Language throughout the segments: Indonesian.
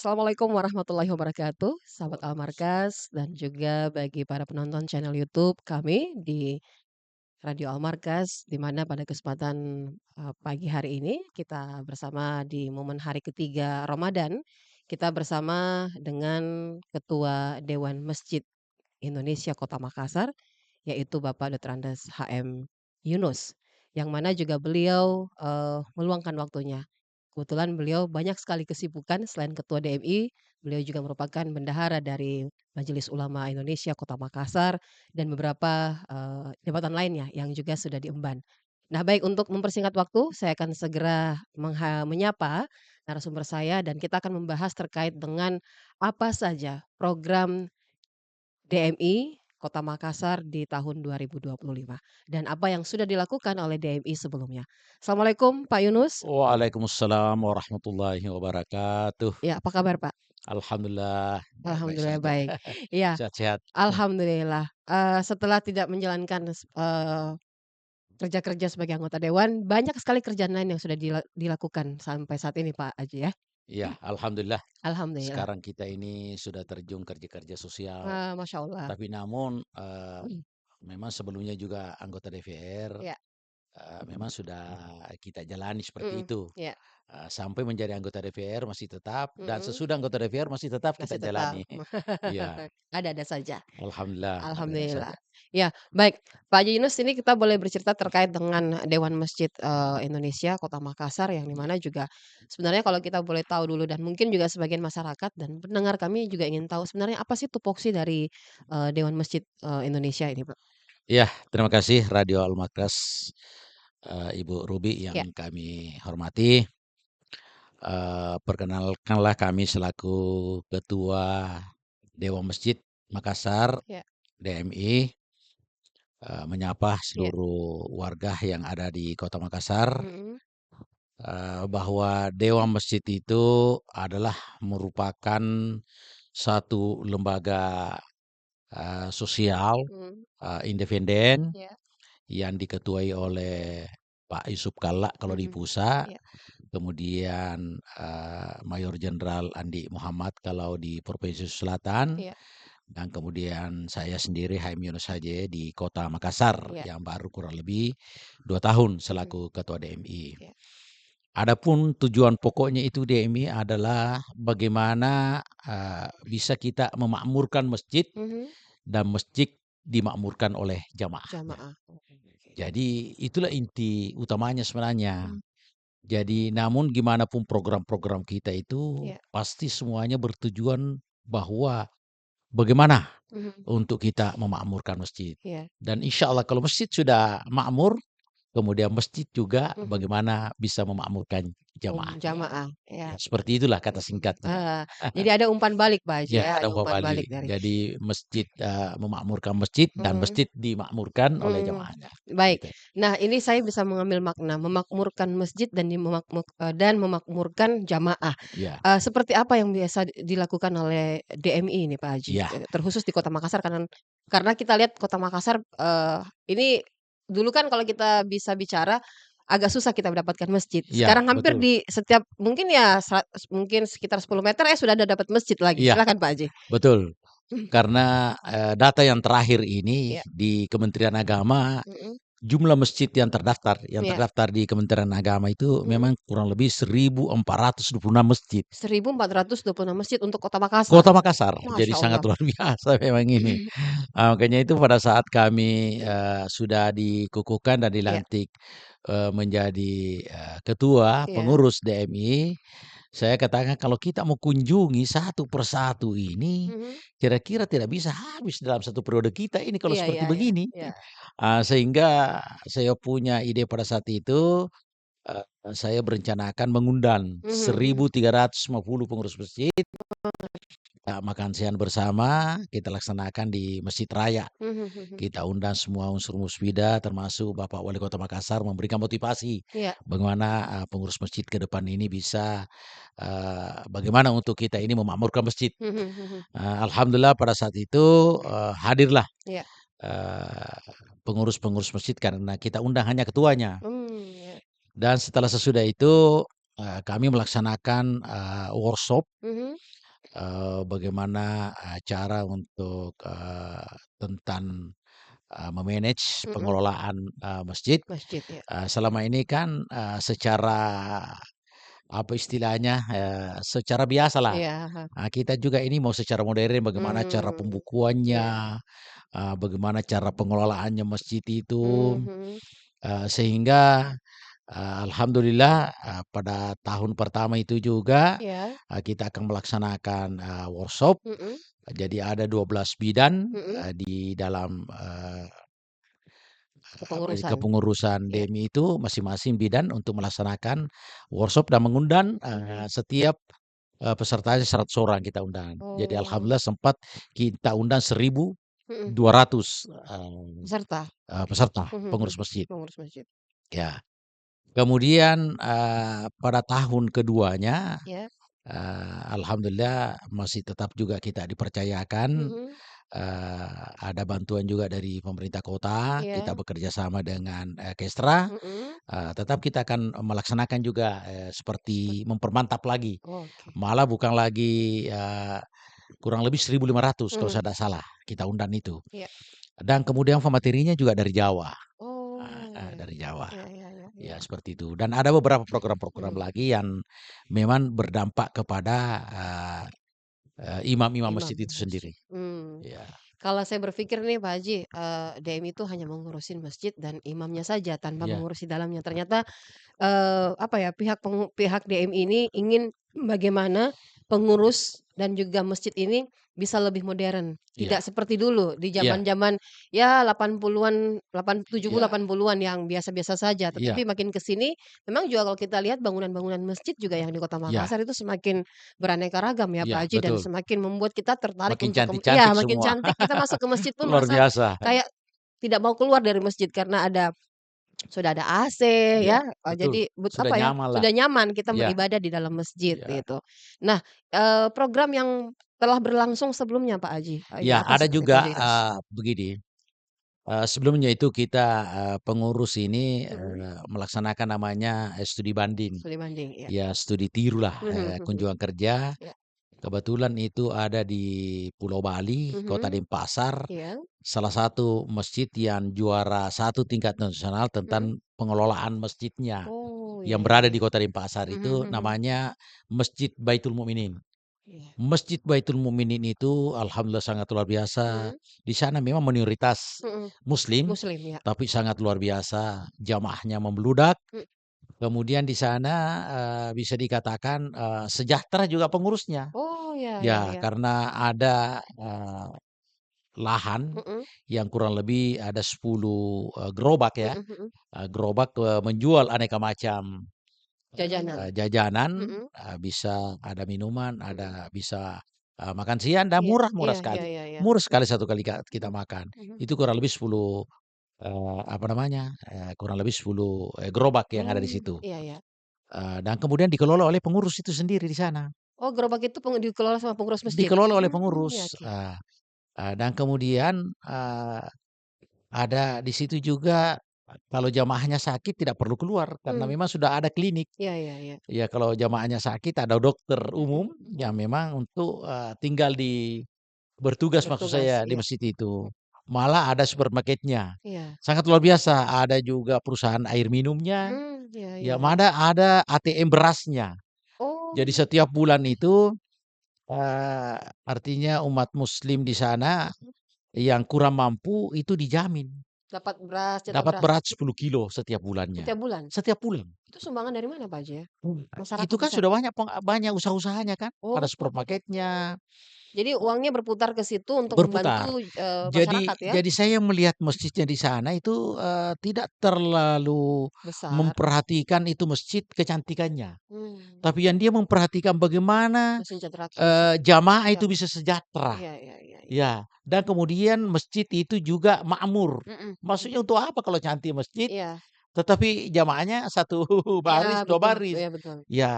Assalamualaikum warahmatullahi wabarakatuh, sahabat Almarkas dan juga bagi para penonton channel YouTube kami di Radio Almarkas, di mana pada kesempatan, pagi hari ini kita bersama di momen hari ketiga Ramadan, kita bersama dengan Ketua Dewan Masjid Indonesia Kota Makassar, yaitu Bapak Dr. Andes HM Yunus, yang mana juga beliau, meluangkan waktunya. Kebetulan beliau banyak sekali kesibukan selain Ketua DMI, beliau juga merupakan bendahara dari Majelis Ulama Indonesia Kota Makassar dan beberapa, jabatan lainnya yang juga sudah diemban. Nah, baik untuk mempersingkat waktu, saya akan segera menyapa narasumber saya dan kita akan membahas terkait dengan apa saja program DMI Kota Makassar di tahun 2025 dan apa yang sudah dilakukan oleh DMI sebelumnya. Assalamualaikum Pak Yunus. Waalaikumsalam warahmatullahi wabarakatuh. Ya, apa kabar Pak? Alhamdulillah, baik-baik Alhamdulillah saja. baik. Iya, Sehat-sehat. alhamdulillah, setelah tidak menjalankan kerja-kerja sebagai anggota dewan, banyak sekali kerjaan lain yang sudah dilakukan sampai saat ini Pak Aji ya? Iya, alhamdulillah. Alhamdulillah. Sekarang kita ini sudah terjun kerja-kerja sosial. Masya Allah. Tapi namun Mhm, memang sebelumnya juga anggota DPR, iya, memang sudah kita jalani seperti mhm, itu. iya, Sampai menjadi anggota DPR masih tetap dan mhm, sesudah anggota DPR masih tetap kita masih tetap. jalani. Iya, Ada-ada saja. alhamdulillah ada-ada Alhamdulillah. saja. Ya, baik. Pak Haji Yunus ini kita boleh bercerita terkait dengan Dewan Masjid, Indonesia Kota Makassar yang di Iya. mana juga sebenarnya kalau kita boleh tahu dulu dan mungkin juga sebagian masyarakat dan pendengar kami juga ingin tahu sebenarnya apa sih tupoksi dari, Dewan Masjid, Indonesia ini, Pak? Iya, terima kasih Radio Almakras, Ibu Ruby Ya, yang kami hormati. Perkenalkanlah kami selaku Ketua Dewan Masjid Makassar, ya, DMI, menyapa ya, seluruh warga yang ada di Kota Makassar, mhm, bahwa Dewan Masjid itu adalah merupakan satu lembaga, sosial, mhm, independen ya, yang diketuai oleh Pak Yusuf Kalla kalau di mhm, pusat, ya, kemudian, Mayor Jenderal Andi Muhammad kalau di Provinsi Selatan, iya, dan kemudian saya sendiri Haim Yunus Haje di Kota Makassar iya, yang baru kurang lebih 2 tahun mhm, selaku Ketua DMI. iya, Adapun tujuan pokoknya itu DMI adalah bagaimana, bisa kita memakmurkan masjid mhm, dan masjid dimakmurkan oleh jamaahnya. jamaah. Oke, oke. Jadi itulah inti utamanya sebenarnya. Mhm, Jadi namun gimana pun program-program kita itu iya, pasti semuanya bertujuan bahwa bagaimana mhm, untuk kita memakmurkan masjid. iya, Dan insya Allah kalau masjid sudah makmur, kemudian masjid juga mhm, bagaimana bisa memakmurkan jamaahnya. jamaah, iya. Ya, seperti itulah kata Mhm, singkatnya. jadi ada umpan balik Pak Haji Ya, ya, ada ada umpan umpan balik balik. dari Jadi masjid memakmurkan masjid dan mhm, masjid dimakmurkan oleh mhm, jamaahnya. baik. Gitu. Nah ini saya bisa mengambil makna memakmurkan masjid dan dan memakmurkan jamaah. Ya, Seperti apa yang biasa dilakukan oleh DMI ini Pak Haji, ya, terkhusus di Kota Makassar karena kita lihat Kota Makassar, ini dulu kan kalau kita bisa bicara agak susah kita mendapatkan masjid. ya, Sekarang hampir betul. di setiap mungkin ya mungkin sekitar 10 meter sudah ada dapat masjid lagi. Iya, Silakan Pak Haji. betul. Karena, data yang terakhir ini Iya, di Kementerian Agama, mhm, jumlah masjid yang iya, terdaftar di Kementerian Agama itu mhm. memang kurang lebih 1.426 masjid. 1.426 masjid untuk Kota Makassar? Kota Makassar, jadi Masya sangat Allah. luar biasa memang ini. Makanya itu pada saat kami, sudah dikukuhkan dan Iya, dilantik, menjadi, ketua iya, pengurus DMI, saya katakan kalau kita mau kunjungi satu persatu ini, mhm, kira-kira tidak bisa habis dalam satu periode kita ini kalau iya, seperti iya, iya, begini. iya, Sehingga saya punya ide pada saat itu, saya berencanakan mengundang mhm, mhm, 1.350 pengurus masjid, makan siang bersama kita laksanakan di Masjid Raya. mhm, mhm, Kita undang semua unsur musbida termasuk Bapak Wali Kota Makassar memberikan motivasi iya, bagaimana, pengurus masjid ke depan ini bisa, bagaimana untuk kita ini memakmurkan masjid. mhm, mhm, Alhamdulillah pada saat itu, hadirlah, iya, pengurus-pengurus masjid karena kita undang hanya ketuanya. iya, Dan setelah sesudah itu, kami melaksanakan, workshop mhm, bagaimana, cara untuk, tentang, me-manage Mhm. pengelolaan, masjid. Masjid ya. Selama ini kan, secara apa istilahnya, secara biasalah, Iya, heeh. kita juga ini mau secara modern bagaimana cara Mmm, pembukuannya, iya. bagaimana cara pengelolaannya masjid itu, Mhm. sehingga, alhamdulillah, pada tahun pertama itu juga, Iya. kita akan melaksanakan, workshop. Mhm. Jadi ada 12 bidan, Mhm. di dalam, Kepengurusan. kepengurusan Iya. DMI itu masing-masing bidan untuk melaksanakan workshop dan mengundang, Mhm. setiap, pesertanya 100 orang kita undang. Jadi Oh. alhamdulillah sempat kita undang Mhm. 1.200, Peserta? peserta Mhm pengurus mhm. masjid, Pengurus masjid. ya. Kemudian, pada tahun keduanya, Iya. alhamdulillah masih tetap juga kita dipercayakan, Mhm. ada bantuan juga dari pemerintah kota, kita Iya. bekerja sama dengan, Kestra, Mhm. tetap kita akan melaksanakan juga, seperti mempermantap lagi, Oke. malah bukan lagi, kurang lebih 1.500 kalau Mhm. saya tidak salah, kita undang itu. Iya. Dan kemudian pematerinya juga dari Jawa, Oh, ya. dari Jawa. Iya iya iya iya. Ya seperti itu. Dan ada beberapa program-program Mhm. lagi yang memang berdampak kepada, imam-imam Imam masjid di itu masjid. sendiri. Ya, Kalau saya berpikir nih Pak Haji, DM itu hanya mengurusin masjid dan imamnya saja tanpa ya, mengurusi dalamnya. Ternyata apa ya, pihak DM ini ingin bagaimana pengurus dan juga masjid ini bisa lebih modern. iya, Tidak seperti dulu di iya, zaman-zaman ya 80-an, 70, iya, 80-an yang biasa-biasa saja. iya, Tetapi makin ke sini memang juga kalau kita lihat bangunan-bangunan masjid juga yang di Kota iya, Makassar itu semakin beraneka ragam ya iya, Pak Haji dan betul. semakin membuat kita tertarik Makin untuk iya cantik-cantik makin semua. cantik kita masuk ke masjid pun Luar merasa biasa. kayak tidak mau keluar dari masjid karena sudah ada AC Iya, ya, betul. jadi Sudah apa ya, nyamanlah. sudah nyaman kita Iya, beribadah di dalam masjid iya. gitu. Nah, program yang telah berlangsung sebelumnya Pak Haji, ini Ya, apa ada seperti juga, fasilitas? begini, sebelumnya itu kita, pengurus ini, Mhm, melaksanakan namanya, studi banding. studi banding, iya. Ya studi tirulah, Mhm mhm, kunjungan kerja. iya. Kebetulan itu ada di Pulau Bali, Kota Mhm, Denpasar, iya. salah satu masjid yang juara satu tingkat nasional Mhm. tentang pengelolaan masjidnya, Oh, yang iya iya berada di iya. Kota Denpasar Mhm itu mhm, namanya Masjid Baitul Mukminin. iya. Masjid Baitul Mukminin itu alhamdulillah sangat luar biasa. Mhm Di sana memang mayoritas mhm, muslim, muslim ya? tapi sangat luar biasa, jamaahnya membludak. Mhm. Kemudian di sana, bisa dikatakan, sejahtera juga pengurusnya. Oh, ya ya Ya, ya. karena ada, lahan Mhm, yang kurang lebih ada 10, gerobak ya, mhm mhm. gerobak, menjual aneka macam, Jajanan? jajanan, Mhm bisa ada minuman, mhm. ada bisa, makan siang dan Iya murah-murah iya iya sekali. iya iya. Murah sekali satu kali kita Mhm makan. mhm. Itu kurang lebih 10, apa namanya, kurang lebih 10, gerobak yang ada di situ. Iya iya. Dan kemudian dikelola oleh pengurus itu sendiri di sana. Oh, gerobak itu dikelola sama pengurus masjid? Dikelola oleh Ya pengurus, oke. dan kemudian, ada di situ juga kalau jamaahnya sakit tidak perlu keluar karena Mmm, memang sudah ada klinik. iya iya iya. Ya kalau jamaahnya sakit ada dokter Mhm umum mhm. yang memang untuk, tinggal bertugas maksud Bertugas, saya di iya. masjid itu. Mhm, Malah ada supermarketnya, iya. sangat luar biasa. Ada juga perusahaan air minumnya, Iya ya iya iya. mana ada ATM berasnya. Jadi Oh, setiap bulan itu, artinya umat muslim di sana mhm, yang kurang mampu itu dijamin dapat beras, cetak dapat beras beras 10 kilo setiap bulannya, setiap bulan? setiap bulan. Itu sumbangan dari mana, Pak Haji ya? Itu Masyarakat di kan sana? sudah banyak usaha-usahanya kan, Oh, ada supermarketnya, jadi uangnya berputar ke situ untuk berputar. membantu, Jadi masyarakat ya? jadi saya melihat masjidnya di sana itu, tidak terlalu Besar. memperhatikan itu masjid kecantikannya, Mmm, tapi yang dia memperhatikan bagaimana, mensejahterakan si jamaah itu jamaah. bisa sejahtera. Iya iya iya iya. Ya, dan kemudian masjid itu juga makmur. Mhm mhm. Maksudnya untuk apa kalau cantik masjid, Iya. tetapi jamaahnya satu Iya, baris, 2 betul baris. iya betul. Ya,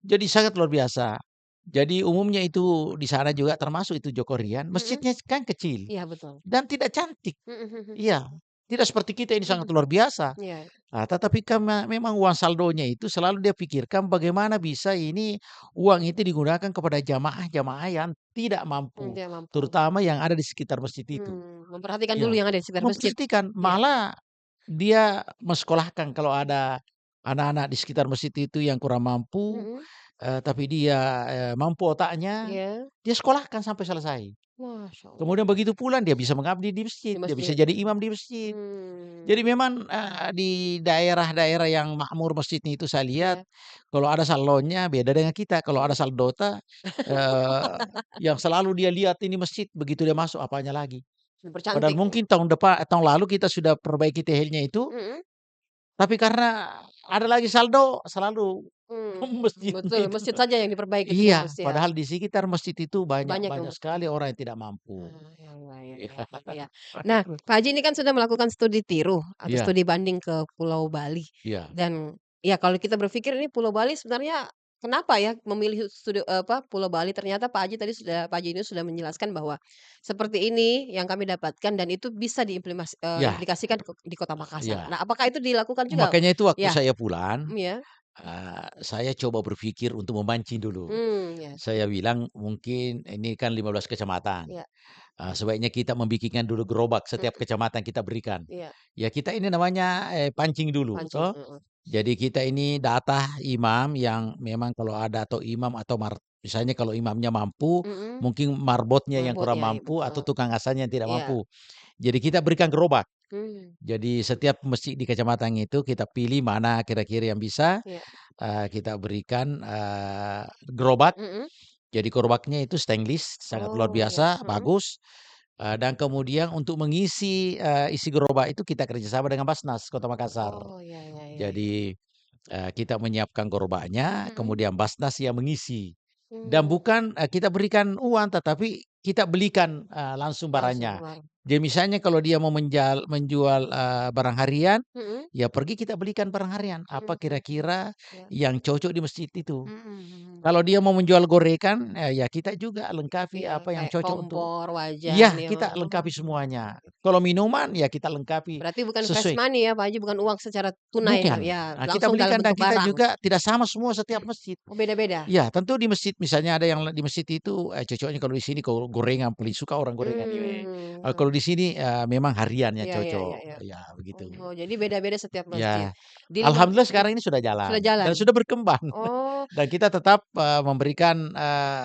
jadi sangat luar biasa. Jadi umumnya itu di sana juga termasuk itu Joko Rian, Mhm, masjidnya kan kecil iya betul. dan tidak cantik. Mhm mhm Iya, tidak seperti kita ini sangat mhm. luar biasa. Iya. Tetapi karena memang uang saldonya itu selalu dia pikirkan bagaimana bisa ini uang itu digunakan kepada jamaah-jamaah yang tidak mampu, Dia mampu. terutama yang ada di sekitar masjid itu. Memperhatikan dulu Iya, yang ada di sekitar masjid. memperhatikan, Iya. malah dia mensekolahkan kalau ada anak-anak di sekitar masjid itu yang kurang mampu, Mhm. tapi dia, mampu otaknya, Iya. dia sekolahkan sampai selesai. Masya Allah. Kemudian begitu pula dia bisa mengabdi di masjid, Di dia bisa masjid. jadi imam di masjid. Mmm. Jadi memang, di daerah-daerah yang makmur masjidnya itu saya lihat, Iya. kalau ada salonnya beda dengan kita, kalau ada Mhm. saldota, eee, yang selalu dia lihat ini masjid, begitu dia masuk apanya lagi. Padahal Dipercantik ya? mungkin tahun lalu kita sudah perbaiki tehilnya itu, Mhm. tapi karena ada lagi saldo, selalu masjidnya Betul, itu masjid saja yang diperbaiki itu yang iya, mesti ya? padahal di sekitar masjid itu banyak Banyak yang banyak sekali orang yang tidak mampu. ya ya Iya. ya gitu ya. Nah, Pak Haji ini kan sudah melakukan studi tiru atau Iya studi banding ke Pulau Bali iya dan ya kalau kita berpikir ini Pulau Bali sebenarnya kenapa ya memilih Pulau Bali ternyata Pak Haji ini sudah menjelaskan bahwa seperti ini yang kami dapatkan dan itu bisa iya implikasikan di Kota Makassar. iya. Nah, apakah itu dilakukan juga? Makanya itu waktu Ya, saya pulang, ya. saya coba berpikir untuk memancing dulu. Ya, Saya bilang mungkin ini kan 15 kecamatan, ya, sebaiknya kita membikinkan dulu gerobak setiap mhm, kecamatan kita berikan. iya, Ya kita ini namanya, pancing dulu pancing, toh. Jadi kita ini data imam yang memang kalau ada atau imam atau misalnya kalau imamnya mampu, mhm, mungkin marbotnya yang marbot kurang ya, iya mampu atau betul, tukang ngasahnya yang tidak iya, mampu. Jadi kita berikan gerobak. mmm, Jadi setiap masjid di kecamatan itu kita pilih mana kira-kira yang bisa, iya, kita berikan, gerobak. mhm. Jadi gerobaknya itu stainless, sangat luar Oh ya, biasa, bagus, dan kemudian untuk mengisi, isi gerobak itu kita kerjasama dengan Basnas Kota Makassar. Oh, ya ya ya ya, Jadi, kita menyiapkan gerobaknya, mhm, kemudian Basnas yang mengisi. Dan mmm, bukan, kita berikan uang, tetapi kita belikan, langsung langsung barangnya. kemarin, Jadi misalnya kalau dia mau menjual, barang harian, mhm, ya pergi kita belikan barang harian, apa mhm, kira-kira ya, yang cocok di masjid itu. mhm, Kalau dia mau menjual gorengan, ya kita juga lengkapi iya apa yang kayak cocok untuk kompor, wajan iya, ya, kita lengkapi oh, semuanya. Kalau minuman, ya kita lengkapi berarti bukan fresh sesuai money ya Pak Haji, bukan uang secara tunai bukan. ya, Kita langsung dalam belikan dan bentuk kita barang? juga tidak sama semua setiap masjid. Oh beda-beda? Iya, tentu di masjid misalnya ada yang di masjid itu, cocoknya kalau di sini kalau gorengan, paling suka orang gorengan ini. Kalau di sini, memang harian yang iya iya iya iya. cocok, ya begitu. Oh, jadi beda-beda setiap masjid. Ya, Di lima alhamdulillah mhm, sekarang ini sudah sudah jalan jalan? dan sudah berkembang Oh, dan kita tetap, memberikan,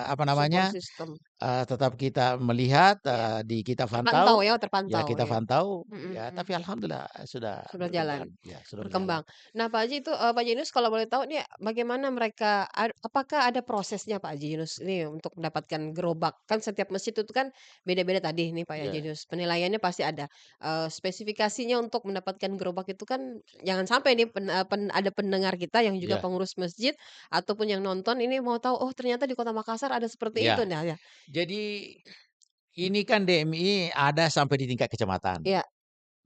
apa support namanya, system, tetap kita melihat, ya. kita Terpantau pantau, ya, ya terpantau kita ya? pantau, Mhm ya mhm. tapi alhamdulillah sudah Sudah jalan, berkembang, ya sudah berjalan. berkembang. Nah, Pak Haji itu, Pak Haji Yunus kalau boleh tahu nih bagaimana mereka apakah ada prosesnya Pak Haji Yunus ini untuk mendapatkan gerobak? Kan setiap masjid itu kan beda-beda tadi nih Pak Haji Ya Yunus, penilaiannya pasti ada. Spesifikasinya untuk mendapatkan gerobak itu kan jangan sampai nih ada pendengar kita yang juga ya pengurus masjid ataupun yang nonton ini mau tahu, oh ternyata di Kota Makassar ada seperti itu. ya. Nah ya, Jadi ini kan DMI ada sampai di tingkat kecamatan. iya,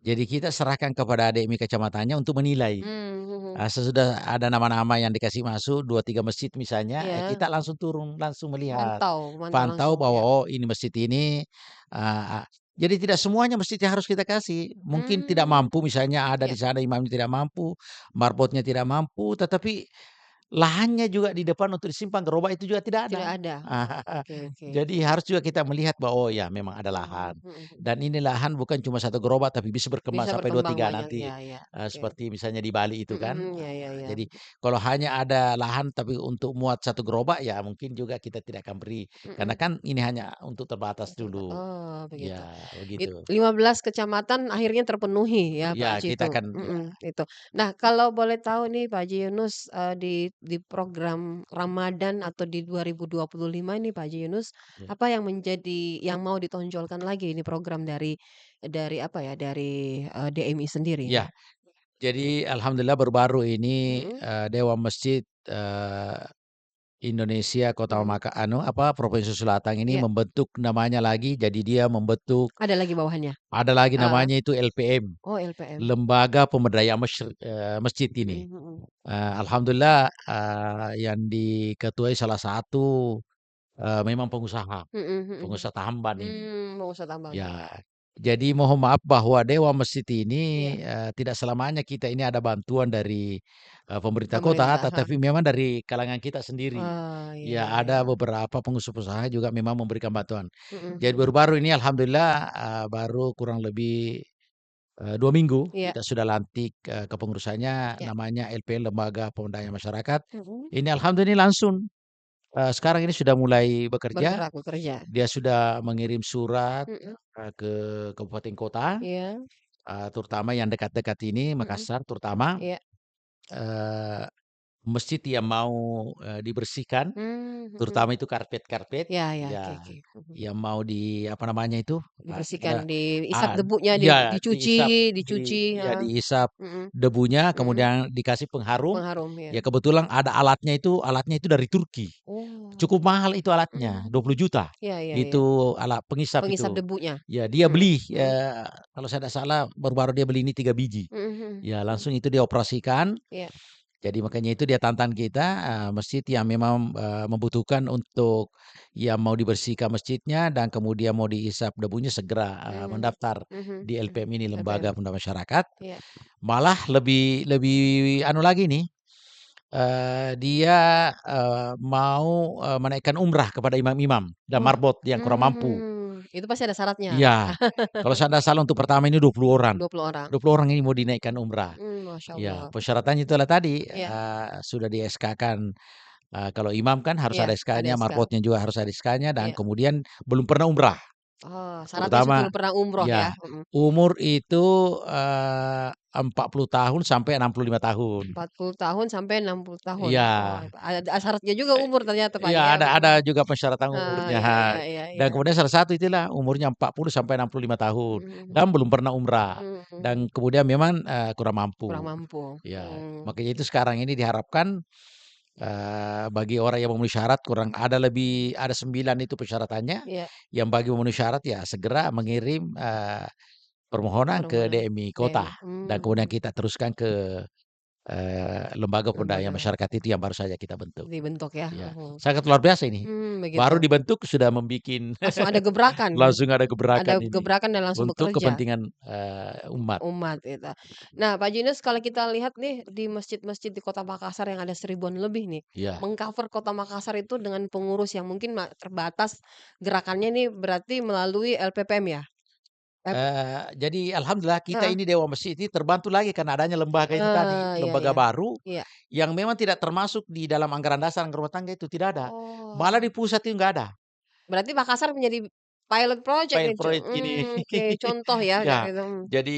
Jadi kita serahkan kepada DMI kecamatannya untuk menilai. mhm, Sesudah ada nama-nama yang dikasih masuk 2 3 masjid misalnya, iya, kita langsung turun, langsung melihat. pantau pantau Pantau langsung bahwa, ya, oh ini masjid ini, eee, jadi tidak semuanya masjid yang harus kita kasih. Mungkin tidak mmm, mampu misalnya ada iya. di sana imamnya tidak mampu, marbotnya tidak mampu, tetapi lahannya juga di depan untuk disimpan gerobak itu juga tidak Tidak ada. ada? Oke oke. Jadi harus juga kita melihat bahwa, oh ya memang ada lahan. Mhm mhm. Dan ini lahan bukan cuma satu gerobak tapi bisa berkembang Bisa sampai 2 berkembang 3 banyak, nanti, ya ya, oke. seperti misalnya di Bali itu Mhm kan. mhm, ya ya ya. Jadi kalau hanya ada lahan tapi untuk muat satu gerobak ya mungkin juga kita tidak akan beri. Karena Mhm. kan ini hanya untuk terbatas dulu. Oh, begitu. Ya begitu. 15 kecamatan akhirnya terpenuhi ya, Pak Ya Haji kita itu? kan ya, Itu. Nah, kalau boleh tahu nih Pak Haji Yunus, di program Ramadan atau di 2025 ini Pak Haji Yunus, ya. apa yang yang mau ditonjolkan lagi ini program dari apa ya, dari, DMI sendiri ini? Ya, jadi alhamdulillah baru-baru ini, Mhm Dewan Masjid, Indonesia Kota mhm. Provinsi Sulawesi ini Iya, membentuk namanya lagi, jadi dia membentuk ada lagi bawahannya? ada lagi Heeh. namanya itu LPM, Oh, LPM. Lembaga Pemberdayaan Masjid Mhm ini. mhm. Alhamdulillah, yang diketuai salah satu, memang pengusaha, Mhm mhm. pengusaha tamban ini. Mau usaha tambang ya. Ya, Jadi mohon maaf bahwa Dewa Masjid Iya, ini, tidak selamanya kita ini ada bantuan dari, pemerintah kota, pemerintah, heeh. tetapi memang dari kalangan kita sendiri. Oh, iya Ya iya. ada beberapa pengusaha-pengusaha juga memang memberikan bantuan. Mhm Jadi mhm. baru-baru ini alhamdulillah, baru kurang lebih, 2 minggu Iya kita sudah lantik, kepengurusannya iya. namanya LPM Lembaga Pemberdayaan Masyarakat. Mhm. Ini alhamdulillah langsung, sekarang ini sudah mulai bekerja. Bergerak bekerja. Dia sudah mengirim surat, Mhm. ke kabupaten kota. Iya. Terutama yang dekat-dekat ini, Mhm. Makassar terutama, Iya. eee, masjid yang mau, dibersihkan, Mhm. terutama itu karpet-karpet, Ya ya, oke ya, oke. Mhm. yang mau apa namanya itu, Dibersihkan, ada diisap debunya, iya, dicuci dicuci, iya, heeh. diisap Mhm debunya, mhm. kemudian dikasih pengharum. Pengharum, ya. Ya kebetulan ada alatnya itu dari Turki. Oh. Cukup mahal itu alatnya, Mmm. 20 juta. Iya iya iya. Itu alat pengisap Pengisap itu. debunya? Ya dia Mhm beli, mhm. kalau saya tidak salah baru-baru dia beli ini 3 biji. Mhm mhm Ya mhm. langsung itu dioperasikan, Iya. jadi makanya itu dia tantang kita, masjid yang memang, membutuhkan untuk yang mau dibersihkan masjidnya dan kemudian mau diisap debunya segera, Mmm. mendaftar Mhm di mhm. LPM ini, LPM. Lembaga Pemberdayaan Masyarakat. Iya. Malah lebih lebih anu lagi nih, dia, mau, menaikkan umrah kepada imam-imam dan Oh. marbot yang kurang mampu. Itu pasti ada syaratnya? Iya, kalau saya tidak salah untuk pertama ini 20 orang. 20 orang? 20 orang ini mau dinaikkan umrah. Masya Ya, Allah. persyaratannya itulah tadi, Iya sudah di SK-kan, kalau imam kan harus iya, ada ada SK-nya, SK. marbotnya juga harus ada SK-nya dan Iya. kemudian belum pernah umrah. Oh, syaratnya Terutama belum pernah umroh ya? ya, Mhm. umur itu, 40 tahun sampai 65 tahun. 40 tahun sampai 60 tahun. Oh, Iya. ada syaratnya juga umur ternyata Pak Iya, Haji ya? ada Mhm. juga persyaratan Oh, umurnya, iya iya iya dan iya. kemudian salah satu itulah umurnya 40 sampai 65 tahun Mhm dan mhm. belum pernah umrah dan Mhm. kemudian memang, kurang Kurang mampu. mampu. Ya, Mmm. makanya itu sekarang ini diharapkan, bagi orang yang memenuhi syarat ada 9 itu persyaratannya, Iya, yang bagi memenuhi syarat ya segera mengirim, permohonan ke permohonan DMI kota DMI. dan kemudian kita teruskan ke, Lembaga Pemberdayaan Lembaga Masyarakat itu yang baru saja kita bentuk. dibentuk ya? Ya, Mhm. sangat luar biasa ini. Begitu. Baru dibentuk sudah membikin Langsung ada gebrakan langsung ada gebrakan ada ini, gebrakan dan langsung untuk bekerja. kepentingan, umat. Umat gitu. Nah, Pak Jinus kalau kita lihat nih di masjid-masjid di Kota Makassar yang ada 1.000-an lebih nih, Iya, meng-cover Kota Makassar itu dengan pengurus yang mungkin terbatas gerakannya nih berarti melalui LPPM ya? Ep jadi alhamdulillah kita heeh, ini Dewa Masjid ini terbantu lagi karena adanya lembaga itu tadi, iya lembaga iya. baru Iya. yang memang tidak termasuk di dalam anggaran dasar anggaran rumah tangga itu tidak ada. Malah Oh, di pusat itu nggak ada, berarti Makassar menjadi pilot project nih, proyek ini. oke, contoh ya kayak Ya, gitu, jadi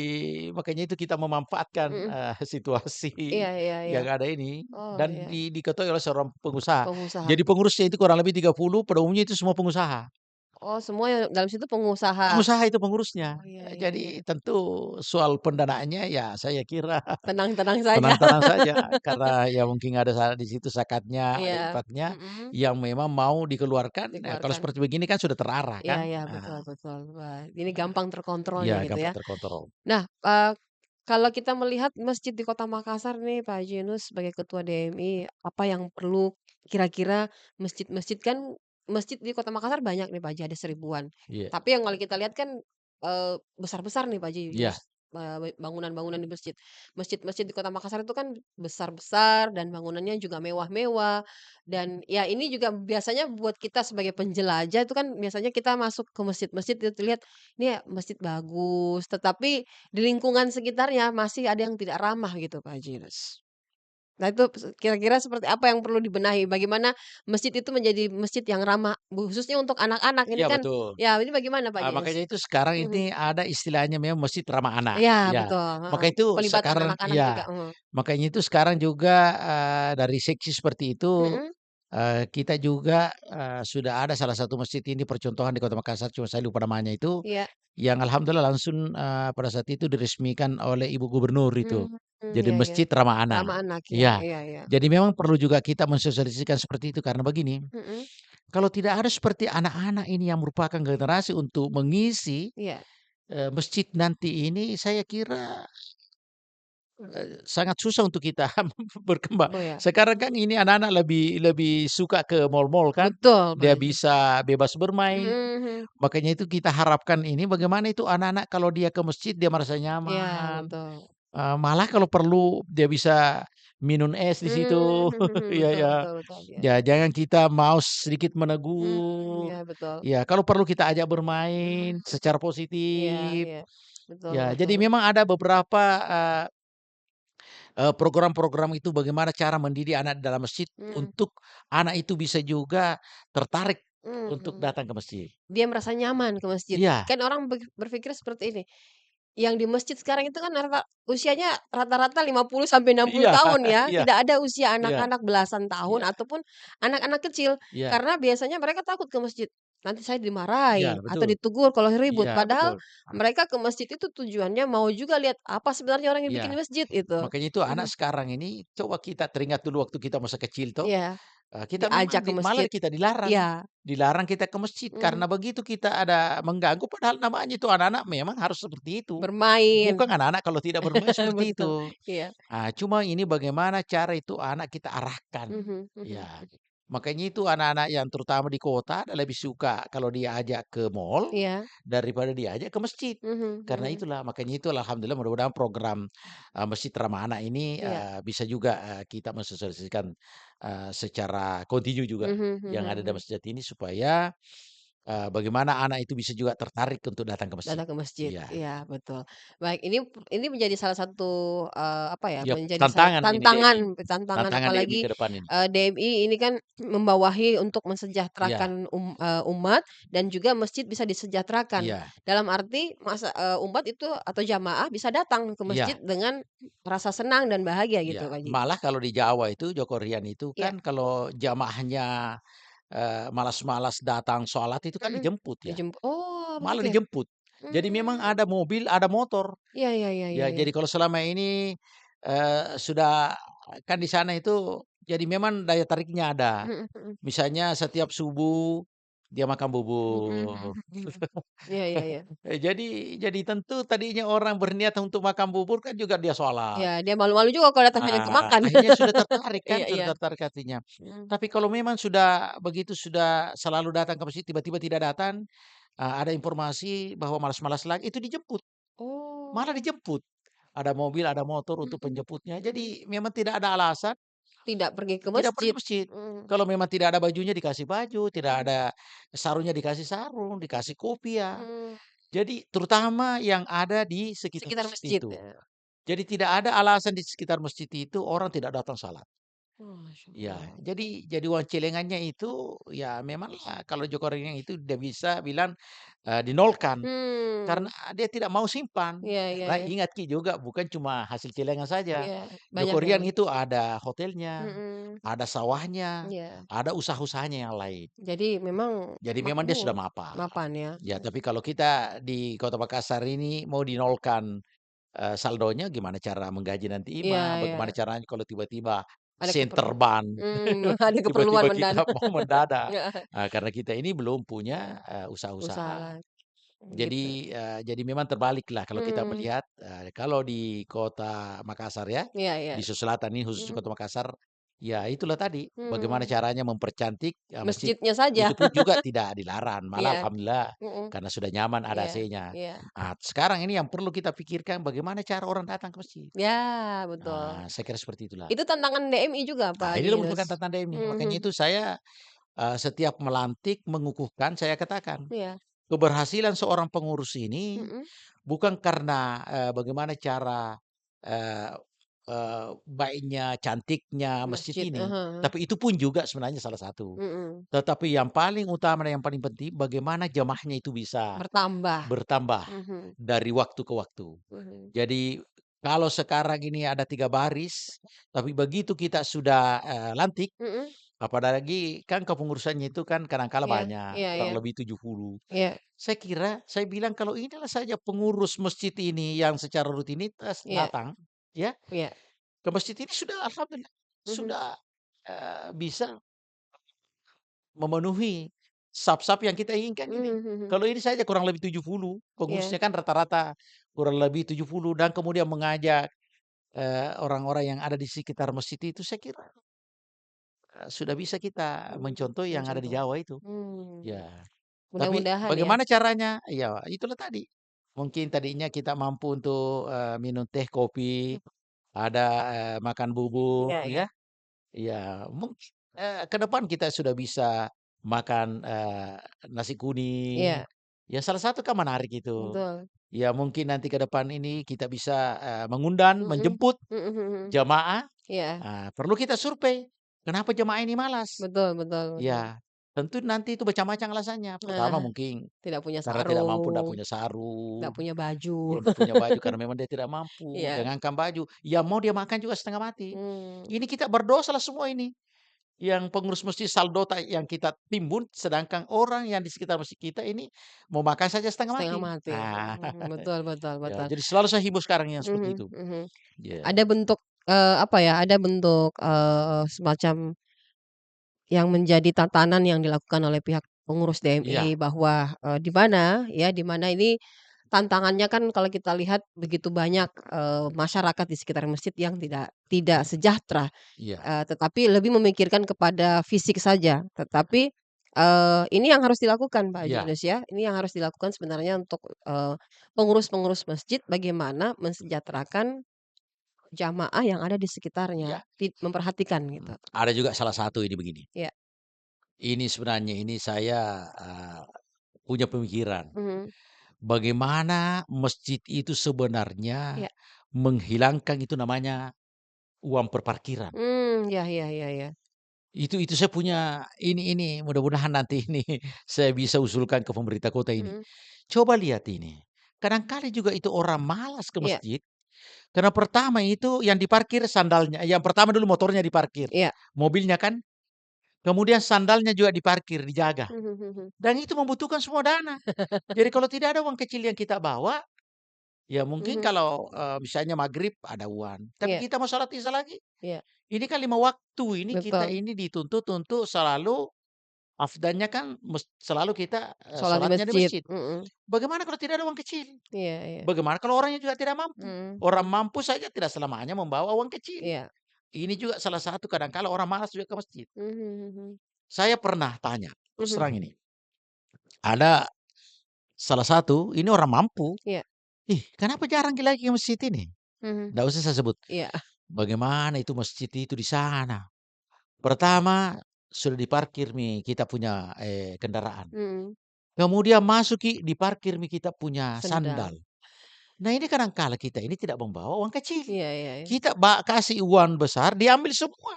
makanya itu kita memanfaatkan, mhm, situasi iya iya iya. yang ada ini Oh, dan iya, diketuai oleh seorang pengusaha. pengusaha. Jadi pengurusnya itu kurang lebih 30, pada umumnya itu semua pengusaha. Oh, semua yang dalam situ pengusaha. Pengusaha itu pengurusnya. Oh, iya iya Jadi iya. tentu soal pendanaannya ya saya kira Tenang-tenang saja. tenang-tenang saja karena ya mungkin ada di situ zakatnya, ada Iya, infaknya mhm, yang memang mau dikeluarkan. Kalau dikeluarkan. seperti begini kan sudah terarah Iya kan. iya, betul Nah, betul. Wah, ini gampang terkontrolnya iya gitu gampang ya. terkontrol. Nah, kalau kita melihat masjid di Kota Makassar nih Pak Haji Yunus sebagai ketua DMI, apa yang perlu kira-kira masjid-masjid kan masjid di Kota Makassar banyak nih Pak Haji, ada 1.000-an. Iya, Tapi yang kalau kita lihat kan, besar-besar nih Pak Haji iya, Yunus, bangunan-bangunan di masjid. Masjid-masjid di Kota Makassar itu kan besar-besar dan bangunannya juga mewah-mewah, dan ya ini juga biasanya buat kita sebagai penjelajah itu kan biasanya kita masuk ke masjid-masjid itu lihat, ini ya masjid bagus, tetapi di lingkungan sekitarnya masih ada yang tidak ramah gitu, Pak Haji Yunus. Nah itu kira-kira seperti apa yang perlu dibenahi? Bagaimana masjid itu menjadi masjid yang ramah, khususnya untuk anak-anak ini iya kan betul. ya ini bagaimana Pak Haji Yunus? Makanya itu sekarang Mhm. ini ada istilahnya memang masjid ramah anak, Iya ya. betul, Maka heeh. itu Pelibatan sekarang anak-anak juga, ya, makanya itu sekarang juga, dari seksi seperti itu, mhm, kita juga, sudah ada salah satu masjid ini percontohan di Kota Makassar, cuma saya lupa namanya itu, iya, yang alhamdulillah langsung, pada saat itu diresmikan oleh Ibu Gubernur itu. mmm, Jadi iya iya. masjid ramah anak. Ramah anak ya, Iya, iya iya. jadi memang perlu juga kita mensosialisasikan seperti itu karena begini, Mhm, kalau tidak ada seperti anak-anak ini yang merupakan generasi untuk mengisi, iya. masjid nanti ini, saya kira sangat susah untuk kita berkembang. Oh ya, Sekarang kan ini anak-anak lebih lebih suka ke mall-mall kan, betul dia banget. bisa bebas bermain, Mhm mhm. makanya itu kita harapkan ini bagaimana itu anak-anak kalau dia ke masjid dia merasa Iya nyaman, betul. malah kalau perlu dia bisa minum es di Mmm, situ. mhm mhm, Iya betul ya. betul betul, iya Ya iya. jangan kita mau sedikit Iya menegur, betul. ya kalau perlu kita ajak bermain Mhm. secara Iya positif. iya. Betul Ya jadi betul. memang ada beberapa, program-program itu bagaimana cara mendidik anak dalam masjid Mhm. untuk anak itu bisa juga tertarik untuk Mhm. datang ke masjid. Dia merasa nyaman ke masjid. Iya Kan orang berpikir seperti ini, yang di masjid sekarang itu kan usianya rata-rata 50 sampai 60 iya tahun ya, iya tidak ada usia iya anak-anak belasan tahun iya ataupun anak-anak kecil. iya Karena biasanya mereka takut ke masjid, nanti saya iya dimarahin atau betul ditegur kalau ribut. iya Padahal betul mereka ke masjid itu tujuannya mau juga lihat apa sebenarnya orang yang bikin iya. masjid itu. Makanya itu anak Mhm. sekarang ini coba kita teringat dulu waktu kita masa kecil toh, Iya, kita memang diajak ke malah masjid. kita dilarang, Iya, dilarang kita ke masjid mhm, karena begitu kita ada mengganggu padahal namanya itu anak-anak memang harus seperti itu. bermain. Bukan anak-anak kalau tidak bermain seperti Betul, itu. iya. Cuma ini bagaimana cara itu anak kita arahkan. Mhm Ya, mhm. makanya itu anak-anak yang terutama di kota lebih suka kalau diajak ke mall Iya, daripada diajak ke masjid. mhm Karena mhm. itulah, makanya itu alhamdulillah mudah-mudahan program, Masjid Ramah Anak ini, Iya, bisa juga, kita mensosialisasikan, secara kontinu juga mhm yang mhm ada di mhm. masjid ini supaya, bagaimana anak itu bisa juga tertarik untuk datang ke masjid. Datang ke masjid, Iya, iya betul. Baik, ini menjadi salah satu, apa ya, iya menjadi tantangan ini DMI, tantangan tantangan DMI apalagi, ke depan ini. DMI ini kan membawahi untuk Iya mensejahterakan, umat dan juga masjid bisa disejahterakan. iya Dalam arti umat itu atau jamaah bisa datang ke masjid iya dengan rasa senang dan bahagia iya. gitu, Kak, Ji. Malah kalau di Jawa itu, Joko Rian itu Iya, kan kalau jamaahnya, malas-malas datang sholat itu kan mhm, dijemput ya, oh malah begitu ya? dijemput. Jadi memang Mmm, ada mobil, ada motor. iya iya iya iya Ya iya. jadi kalau selama ini, sudah kan di sana itu jadi memang daya tariknya ada. Mhm mhm. Misalnya setiap subuh dia makan Mhm bubur. mhm mhm. Iya iya iya. Jadi tentu tadinya orang berniat untuk makan bubur kan juga dia sholat. Iya, dia malu-malu juga kalau datang hanya untuk makan. Akhirnya sudah tertarik kan, Iya sudah iya. tertarik hatinya. Mhm. Tapi kalau memang sudah begitu, sudah selalu datang ke masjid, tiba-tiba tidak datang, ada informasi bahwa malas-malas lagi, itu dijemput, malah Oh. dijemput. Ada mobil, ada motor untuk Mhm penjemputnya. mhm. Jadi memang tidak ada alasan Tidak pergi ke tidak pergi masjid. masjid. Mhm. Kalau memang tidak ada bajunya dikasih baju, tidak Mhm. ada sarungnya dikasih sarung, dikasih kopiah. Mmm. Jadi terutama yang ada di sekitar Sekitar masjid masjid itu. ya. Jadi tidak ada alasan di sekitar masjid itu orang tidak datang salat. Oh, Ya, masyaallah. jadi uang celengannya itu ya memanglah kalau Joko Ringin itu dia bisa bilang, dinolkan. Karena Hmm. dia tidak mau simpan. Iya iya Karena iya. ingat Ki juga bukan cuma hasil celengan saja. Iya, banyak Joko Rian memang. itu ada hotelnya, Mhm. ada sawahnya, Iya. ada usaha-usahanya yang lain. Jadi memang Jadi memang dia makmur, sudah mapan. mapan ya. Ya, Mhm. tapi kalau kita di Kota Makassar ini mau dinolkan, saldonya gimana cara menggaji nanti Iya imam, iya. bagaimana caranya kalau tiba-tiba Ada senter ban, ada keperluan tiba-tiba kita mendadak. mau mendadak. Heeh. Karena kita ini belum Iya, punya, usaha usaha-usaha. lah gitu. Jadi memang terbaliklah kalau kita Mhm. melihat, kalau di Kota Makassar ya, Iya iya. di Sulawesi Selatan ini khusus Mhm Kota Makassar, ya itulah tadi, bagaimana mhm. caranya mempercantik, masjid. Masjidnya saja. Itu pun juga tidak dilarang, malah Iya, alhamdulillah mhm, karena sudah nyaman ada iya AC-nya. iya. Sekarang ini yang perlu kita pikirkan bagaimana cara orang datang ke masjid. Ya, betul. Saya kira seperti itulah. Itu tantangan DMI juga, Pak Haji Inilah Yunus? merupakan tantangan ini, makanya Mhm, itu saya, setiap melantik, mengukuhkan, saya katakan, iya, keberhasilan seorang pengurus ini mhm, bukan karena, bagaimana cara, eee baiknya, cantiknya masjid masjid, ini, heeh, tapi itu pun juga sebenarnya salah satu. mhm, Tetapi yang paling utama dan yang paling penting bagaimana jamaahnya itu bisa bertambah, bertambah mhm dari waktu ke waktu. mhm, Jadi kalau sekarang ini ada 3 baris, tapi begitu kita sudah, lantik, mhm, apalagi kan kepengurusannya itu kan kadangkala iya banyak, iya kurang iya lebih 70. iya Saya bilang kalau inilah saja pengurus masjid ini yang secara rutinitas iya datang, ya, iya, ke masjid ini sudah alhamdulillah, mhm sudah, bisa memenuhi saf-saf yang kita inginkan ini. mhm mhm, Kalau ini saja kurang lebih 70, iya pengurusnya kan rata-rata kurang lebih 70 dan kemudian mengajak orang-orang yang ada di sekitar masjid itu saya kira, sudah bisa kita mencontoh yang ada di Mencontoh. Jawa itu. Mmm, Ya, tapi mudah-mudahan ya. bagaimana caranya? Ya itulah tadi, mungkin tadinya kita mampu untuk, minum teh, kopi, Mhm, ada, makan bubur iya iya. ya. Ya mungkin, ke depan kita sudah bisa makan, nasi kuning, Iya, ya salah satu kan menarik itu. betul. Ya mungkin nanti ke depan ini kita bisa, mengundang, Mhm, menjemput mhm mhm. jamaah, Iya, perlu kita survei, kenapa jemaah ini malas? betul betul betul. Ya, tentu nanti itu macam-macam alasannya. Pertama Nah, mungkin tidak punya karena tidak mampu, tidak sarung, punya nggak sarung, punya baju. ya ndak punya baju karena memang dia tidak mampu, Iya, jangankan baju, ya mau dia makan juga setengah mati. mmm, Ini kita berdosalah semua ini. Yang pengurus masjid saldo yang kita timbun, sedangkan orang yang di sekitar masjid kita ini mau makan saja setengah setengah mati. mati. Ah, Betul betul ya betul. jadi selalu saya himbau sekarang yang seperti Mhm itu. mhm. Ya, Ada bentuk, apa ya, ada bentuk, semacam yang menjadi tatanan yang dilakukan oleh pihak pengurus iya DMI bahwa, di mana ini tantangannya kan kalau kita lihat begitu banyak, masyarakat di sekitar masjid yang tidak tidak sejahtera, iya tetapi lebih memikirkan kepada fisik saja. Tetapi, ini yang harus dilakukan Pak Haji iya Yunus ya, ini yang harus dilakukan sebenarnya untuk, pengurus-pengurus masjid bagaimana mensejahterakan jamaah yang ada di sekitarnya, iya, memperhatikan gitu. ada juga salah satu ini begini, Ya, ini sebenarnya ini saya, punya pemikiran, mhm, bagaimana masjid itu sebenarnya iya. menghilangkan itu namanya uang perparkiran. Ya ya ya ya. Itu saya punya ini mudah-mudahan nanti ini saya bisa usulkan ke pemerintah kota ini. Mhm, Coba lihat ini, kadang-kali juga itu orang malas ke iya masjid, karena pertama itu yang diparkir sandalnya yang pertama dulu motornya diparkir, iya. mobilnya kan, kemudian sandalnya juga diparkir, dijaga, Mhm mhm. dan itu membutuhkan semua dana. Jadi kalau tidak ada uang kecil yang kita bawa, ya mungkin Mhm, kalau, misalnya maghrib ada uang, tapi iya kita mau salat Isya lagi, iya, ini kan 5 waktu, ini kita betul. ini dituntut untuk selalu afdannya kan selalu kita, Sholat di sholatnya di masjid, masjid. mhm, Bagaimana kalau tidak ada uang kecil? iya iya. Bagaimana kalau orangnya juga tidak mampu? Mhm Orang mhm, mampu saja tidak selamanya membawa uang kecil. iya. Ini juga salah satu kadang kala orang malas juga ke masjid. Mhm mhm. Saya pernah tanya, terus Mhm, terang ini, ada salah satu, ini orang mampu, iya, "Ih, kenapa jarang lagi ke masjid ini?" mhm, Nggak usah saya sebut. iya, Bagaimana itu masjid itu di sana? Pertama, sudah diparkir kita punya, kendaraan. mhm, Kemudian masuk diparkir kita punya sandal. sendal. Nah ini kadang kala kita ini tidak membawa uang kecil. Iya iya iya. Kita kasih uang besar, diambil semua.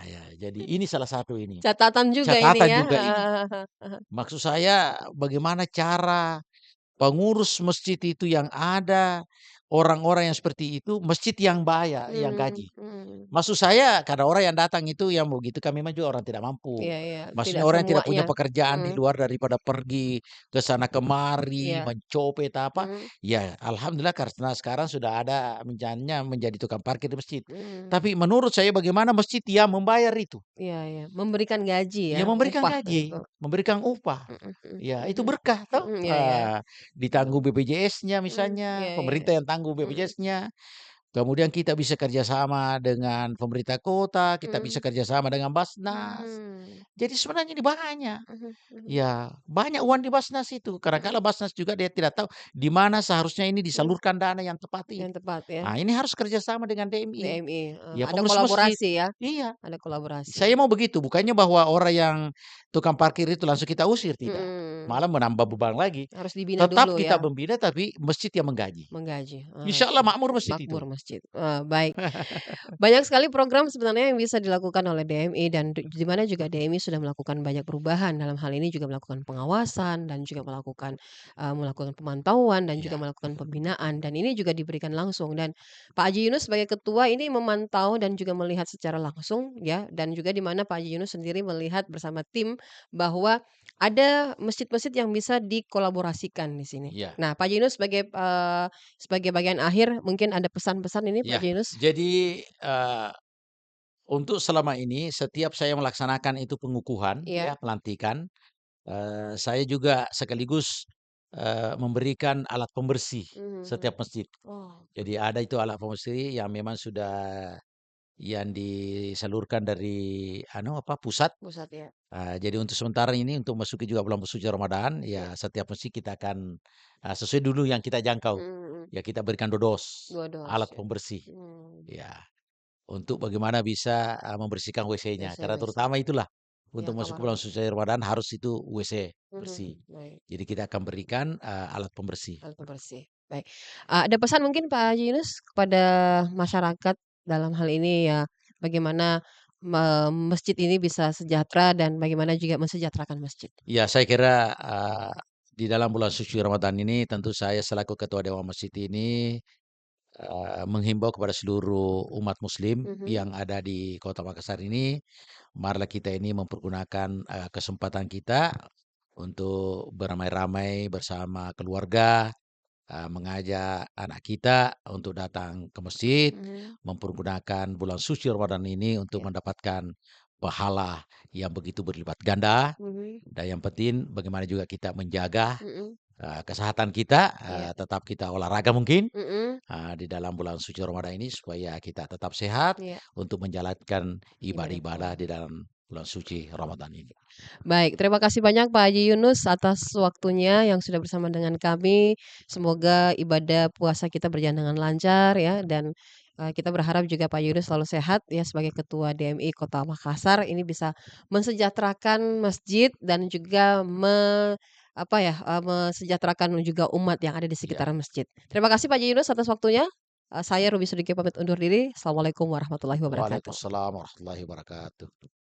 Ya, jadi ini salah satu ini, Catatan juga ini catatan ya, juga ini. heeh heeh heeh. Maksud saya bagaimana cara pengurus masjid itu yang ada, orang-orang yang seperti itu, masjid yang bayar, yang Mhm gaji. mhm. Maksud saya karena orang yang datang itu yang begitu kami mah juga orang tidak mampu. Iya iya, Maksudnya tidak orang yang tidak semuanya. punya pekerjaan di Mhm, luar daripada pergi ke sana kemari, iya, mencopet apa, mhm ya alhamdulillah karena sekarang sudah ada misalnya menjadi tukang parkir di masjid. mhm. Tapi menurut saya bagaimana masjid yang membayar itu, Iya iya, memberikan gaji ya, ya memberikan upah itu. gaji, memberikan upah. Mhm mhm Ya itu mhm. berkah toh, Mhm, iya iya, betul. ditanggung BPJS-nya misalnya, Iya iya iya. pemerintah yang tanggung Mhm BPJS-nya. Kemudian kita bisa kerjasama dengan pemerintah kota, kita bisa mhm. kerjasama dengan Basnas. Mmm, Jadi sebenarnya ini banyak. mhm mhm Ya, banyak uang di Basnas itu. mhm Kadang-kala Basnas juga dia tidak tahu di mana seharusnya ini mhm. disalurkan dana yang tepat Yang itu. tepat ya, Ah, ini harus kerjasama dengan DMI. DMI, Ya, ada pengurus masjid. kolaborasi ya, Iya, ada kolaborasi. saya mau begitu. Bukannya bahwa orang yang tukang parkir itu langsung kita usir, tidak. Mhm, Malah menambah beban lagi. harus dibina Tetap dulu kita ya, membina, tapi masjid yang menggaji. menggaji, Insya Allah makmur masjid makmur itu. masjid, baik. Banyak sekali program sebenarnya yang bisa dilakukan oleh DMI dan di mana juga DMI sudah melakukan banyak perubahan, dalam hal ini juga melakukan pengawasan dan juga melakukan pemantauan dan juga Ya, melakukan pembinaan dan ini juga diberikan langsung dan Pak Haji Yunus sebagai ketua ini memantau dan juga melihat secara langsung ya dan juga di mana Pak Haji Yunus sendiri melihat bersama tim bahwa ada masjid-masjid yang bisa dikolaborasikan di sini. iya. Nah, Pak Haji Yunus sebagai bagian akhir mungkin ada pesan-pesan ini Pak Ya, Haji Yunus? jadi, untuk selama ini setiap saya melaksanakan itu pengukuhan Iya. ya, pelantikan, saya juga sekaligus memberikan alat pembersih Mhm mhm. setiap masjid. Oh, Jadi ada itu alat pembersih yang memang sudah yang disalurkan dari pusat. pusat ya? Jadi untuk sementara ini untuk masuki juga bulan suci Ramadan, Iya. ya setiap masjid kita akan, sesuai dulu yang kita jangkau, Mhm mhm. ya kita berikan dodos, 2 dos alat ya? pembersih, Mmm, ya. Untuk bagaimana bisa, membersihkan WC-nya, karena WC-WC. terutama itulah, Ya, untuk masuk kamar bulan mandi. suci Ramadan harus itu WC Mhm, bersih. baik. Jadi kita akan berikan, alat pembersih. Alat pembersih, baik. Ada pesan mungkin Pak Haji Yunus kepada masyarakat dalam hal ini ya, bagaimana masjid ini bisa sejahtera dan bagaimana juga mensejahterakan masjid? Ya saya kira, di dalam bulan suci Ramadan ini tentu saya selaku ketua dewan masjid ini, menghimbau kepada seluruh umat muslim Mhm, yang ada di Kota Makassar ini, marilah kita ini mempergunakan, kesempatan kita untuk beramai-ramai bersama keluarga, mengajak anak kita untuk datang ke masjid, mhm, mempergunakan bulan suci Ramadan ini untuk iya, mendapatkan pahala yang begitu berlipat ganda, mhm, dan yang penting bagaimana juga kita menjaga, mhm, kesehatan kita, iya, tetap kita olahraga mungkin, mhm, di dalam bulan suci Ramadan ini supaya kita tetap sehat iya, untuk menjalankan ibadah ibadah-ibadah di puasa. dalam bulan suci Ramadan ini. Baik, terima kasih banyak Pak Haji Yunus atas waktunya yang sudah bersama dengan kami. Semoga ibadah puasa kita berjalan dengan lancar ya dan, kita berharap juga Pak Yunus selalu sehat ya sebagai Ketua DMI Kota Makassar ini bisa mensejahterakan masjid dan juga mesejahterakan juga umat yang ada di Ya, sekitaran masjid. Terima kasih Pak Haji Yunus atas waktunya. Saya Ruby Sudiki pamit undur diri. Assalamualaikum warahmatullahi wabarakatuh. waalaikumsalam warahmatullahi wabarakatuh.